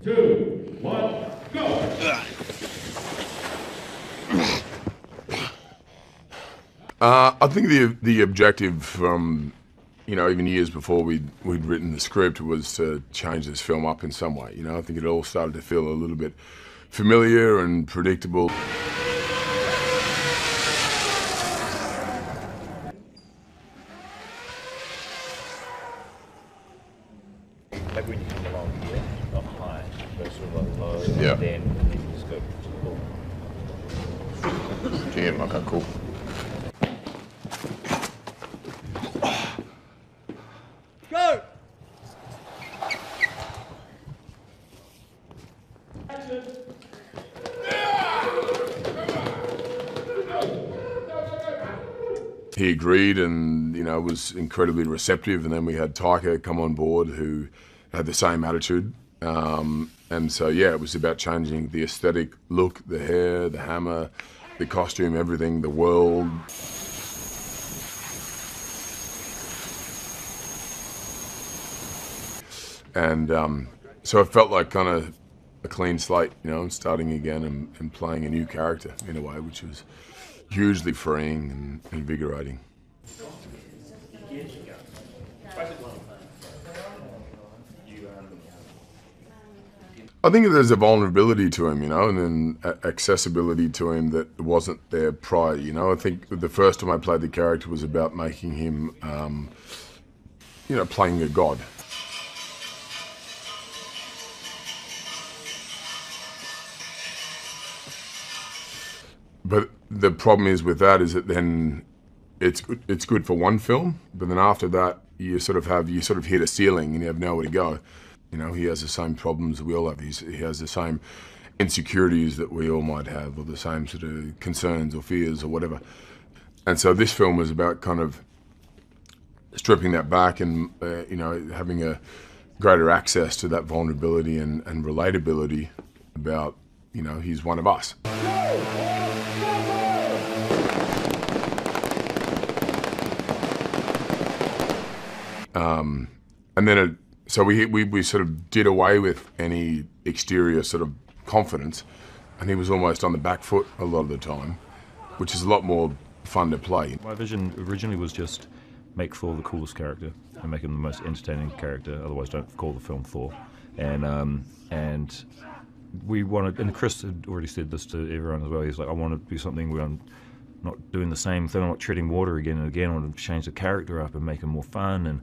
2, 1, go! I think the objective from, even years before we'd written the script was to change this film up in some way. I think it all started to feel a little bit familiar and predictable. Like when you come along here, not high, but sort of like low, Yeah. and then you just go, cool. Damn, okay, cool. Go! He agreed and, was incredibly receptive. And then we had Taika come on board who had the same attitude. And so, yeah, it was about changing the aesthetic look, the hair, the hammer, the costume, everything, the world. And so it felt like kind of a clean slate, starting again and playing a new character in a way, which was hugely freeing and invigorating. I think there's a vulnerability to him, and then accessibility to him that wasn't there prior. I think the first time I played the character was about making him, playing a god. But the problem is with that is that then it's good for one film, but then after that you sort of hit a ceiling and you have nowhere to go. He has the same problems that we all have. He has the same insecurities that we all might have, or the same sort of concerns or fears or whatever. And so this film was about kind of stripping that back and having a greater access to that vulnerability and relatability about he's one of us. And then so we sort of did away with any exterior sort of confidence, and he was almost on the back foot a lot of the time, which is a lot more fun to play. My vision originally was just make Thor the coolest character and make him the most entertaining character. Otherwise, don't call the film Thor. And we wanted, and Chris had already said this to everyone as well. He's like, I want to do something where I'm not doing the same thing. I'm not treading water again and again. I want to change the character up and make him more fun and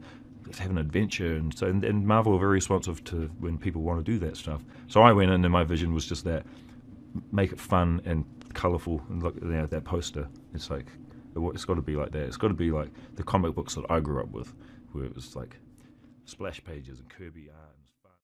have an adventure. And so, and Marvel are very responsive to when people want to do that stuff. So I went in and my vision was just that, make it fun and colourful. And look, that poster, it's like, it's got to be like that. It's got to be like the comic books that I grew up with, where it was like splash pages and Kirby art.